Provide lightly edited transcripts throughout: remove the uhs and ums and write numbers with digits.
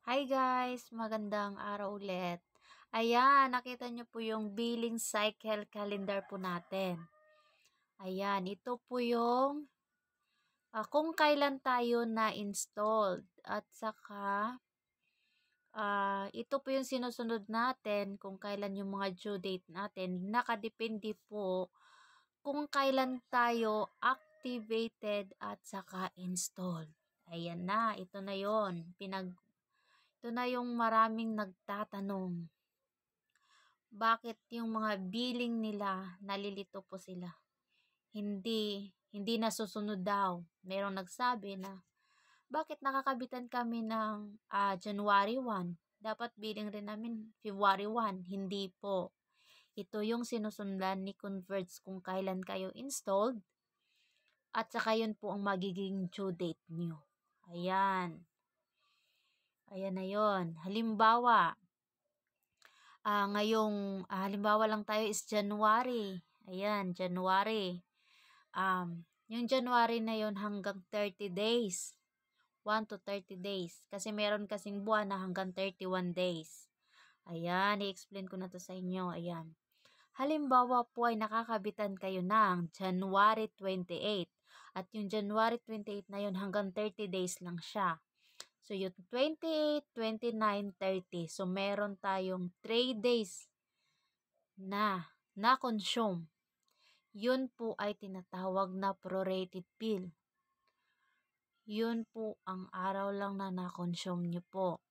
Hi guys! Magandang araw ulit. Ayan, nakita nyo po yung billing cycle calendar po natin. Ayan, ito po yung kung kailan tayo na-installed. At saka, ito po yung sinusunod natin kung kailan yung mga due date natin. Nakadepende po kung kailan tayo activated at saka installed. Ayan na, ito na yon. Ito na yung maraming nagtatanong. Bakit yung mga billing nila nalilito po sila? Hindi nasusunod daw. Merong nagsabi na bakit nakakabitan kami ng January 1? Dapat billing rin namin February 1. Hindi po. Ito yung sinusundan ni Converge kung kailan kayo installed at saka yun po ang magiging due date nyo. Ayan. Ayan na yun. Halimbawa, halimbawa lang tayo is January. Ayan, January. Yung January na yun hanggang 30 days. 1 to 30 days. Kasi meron kasing buwan na hanggang 31 days. Ayan, i-explain ko na to sa inyo. Ayan. Halimbawa po ay nakakabitan kayo ng January 28. At yung January 28 na yun hanggang 30 days lang siya. So, yung 28, 29, 30. So, meron tayong 3 days na na-consume. Yun po ay tinatawag na prorated bill. Yun po ang araw lang na na-consume nyo po.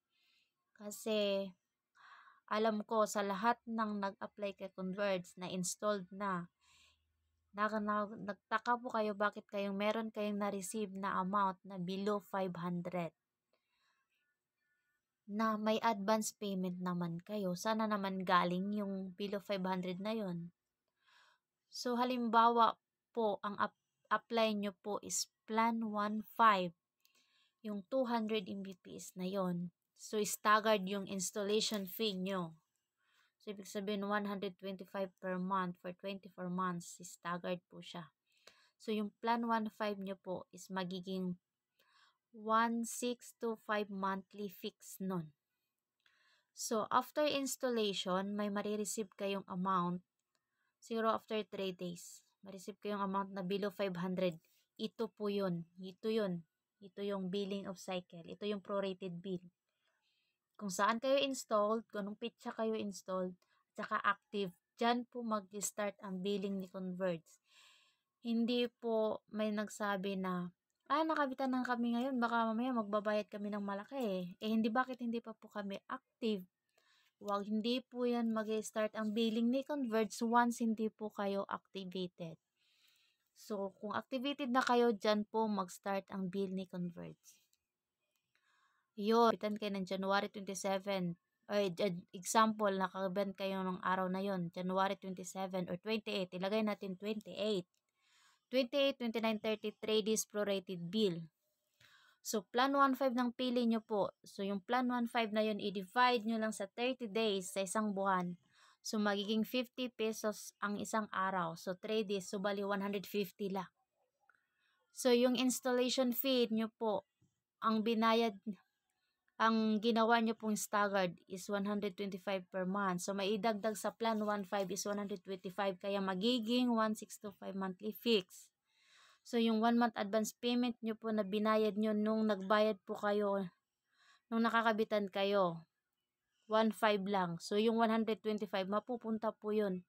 Kasi, alam ko sa lahat ng nag-apply kay Converge na installed na, nagtaka po kayo bakit meron kayong na-receive na amount na below 500. Na may advance payment naman kayo. Sana naman galing yung below 500 na yon. So, halimbawa po, ang apply nyo po is Plan 1.5. Yung 200 Mbps na yon. So, staggered yung installation fee nyo. So, ibig sabihin 125 per month for 24 months. Staggered po siya. So, yung Plan 1.5 nyo po is magiging 1,625 monthly fix nun. So, after installation, may marireceive kayong amount. Siguro after 3 days, marireceive kayong amount na below 500. Ito po yun. Ito yun. Ito yung billing of cycle. Ito yung prorated bill. Kung saan kayo installed, kung anong pitsa kayo installed, at saka active, dyan po mag-start ang billing ni Converge. Hindi po may nagsabi na, nakabitan na kami ngayon, baka mamaya magbabayad kami ng malaki hindi, bakit hindi pa po kami active? Hindi po yan mag-start ang billing ni Converge once hindi po kayo activated. So, kung activated na kayo, dyan po mag-start ang bill ni Converge. Yun, kabitan kayo ng January 27. Example, nakabitan kayo ng araw na yon, January 27 or 28. Ilagay natin 28. 28, 29, 30, 3 days prorated bill. So, Plan 1.5 ng pili nyo po. So, yung Plan 1.5 na yun, i-divide nyo lang sa 30 days sa isang buwan. So, magiging 50 pesos ang isang araw. So, 3 days, so bali 150 lang. So, yung installation fee nyo po, ang ginawa nyo pong staggered is 125 per month. So, maidagdag sa Plan 1.5 is 125, kaya magiging 1,625 monthly fix. So, yung 1 month advance payment nyo po na binayad nyo nung nagbayad po kayo, nung nakakabitan kayo, 1.5 lang. So, yung 125, mapupunta po yun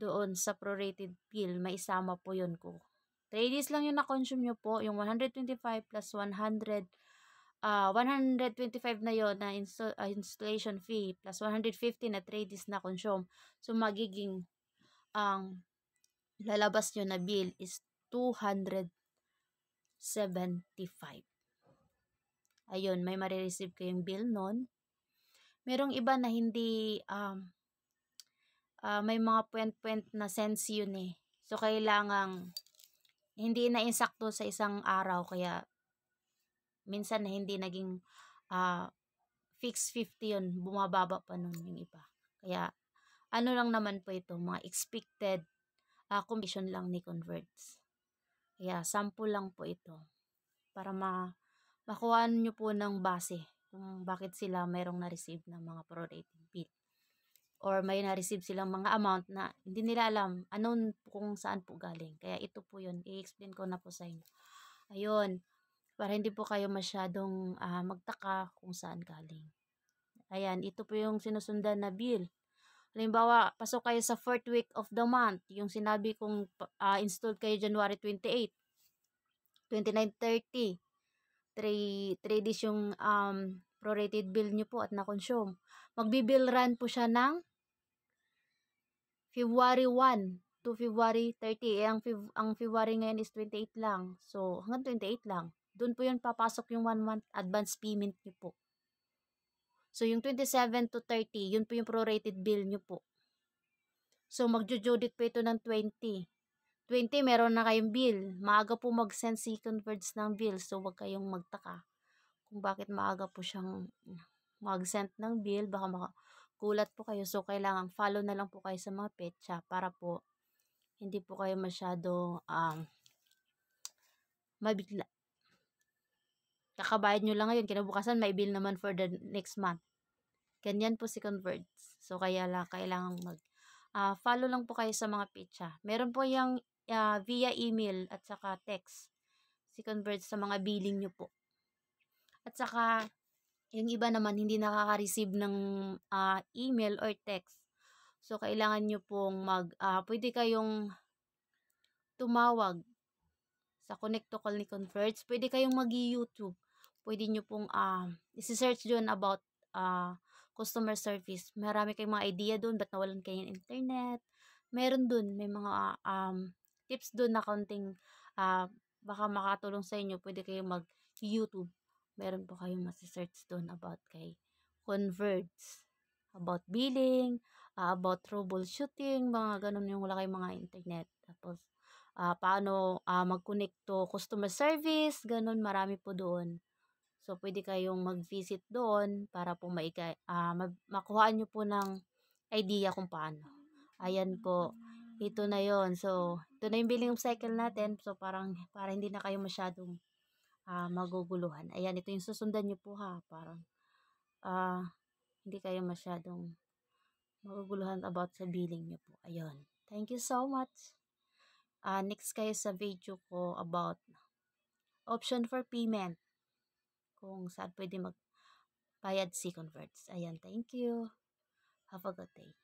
doon sa prorated bill. May isama po yun ko. 3 days lang yung na-consume nyo po. Yung 125 plus 125 na yon na installation fee plus 150 na 3 days na consume. So, magiging lalabas nyo na bill is 275. Ayun, may marireceive kayong bill nun. Merong iba na hindi, may mga point na sense yun So, kailangang hindi na insakto sa isang araw. Kaya, minsan na hindi naging fix 50 yun. Bumababa pa nun yung iba. Kaya, ano lang naman po ito, mga expected commission lang ni Converge. Kaya, sample lang po ito. Para makuha nyo po ng base kung bakit sila mayroong na-receive na mga prorated bill. Or may na-receive silang mga amount na hindi nila alam anon kung saan po galing. Kaya ito po yun, i-explain ko na po sa inyo. Ayun, para hindi po kayo masyadong magtaka kung saan galing. Ayan, ito po yung sinusundan na bill. Halimbawa, pasok kayo sa 4th week of the month. Yung sinabi kong installed kayo January 28, 29, 30. 3 days yung prorated bill nyo po at na-consume. Magbibill run po siya ng February 1 to February 30. Ang February ngayon is 28 lang. So, hanggang 28 lang. Doon po yun papasok yung 1 month advance payment nyo po. So, yung 27 to 30, yun po yung prorated bill nyo po. So, magjo-due po ito ng 20. 20, meron na kayong bill. Maaga po mag-send si converts ng bill. So, wag kayong magtaka kung bakit maaga po siyang mag-send ng bill. Baka gulat po kayo. So, kailangan follow na lang po kayo sa mga petsa para po hindi po kayo masyado mabigla. Kakabayad nyo lang ngayon. Kinabukasan, may bill naman for the next month. Ganyan po si Converts. So, kaya lang, kailangan follow lang po kayo sa mga petsa. Meron po yung via email at saka text si Converts sa mga billing nyo po. At saka, yung iba naman hindi nakaka-receive ng email or text. So, kailangan nyo pong pwede kayong tumawag sa Connect to Call ni Converts. Pwede kayong mag-YouTube. Pwede nyo pong isi-search doon about customer service. Marami kayong mga idea doon, ba't nawalan kayo ng internet. Meron doon, may mga tips doon na kaunting baka makatulong sa inyo. Pwede kayong mag-YouTube. Meron po kayong masi-search doon about kay Converts. About billing, about troubleshooting, mga ganun yung wala kayong mga internet. Tapos, paano mag-connect to customer service, ganun, marami po doon. So, pwede kayong mag-visit doon para po makuhaan nyo po ng idea kung paano. Ayan po. Ito na yon. So, ito na yung billing cycle natin. So, para hindi na kayo masyadong maguguluhan. Ayan, ito yung susundan nyo po ha. Parang hindi kayo masyadong maguguluhan about sa billing nyo po. Ayun. Thank you so much. Next kayo sa video ko about option for payment. Kung saan pwede magbayad si Converts. Ayan, thank you. Have a good day.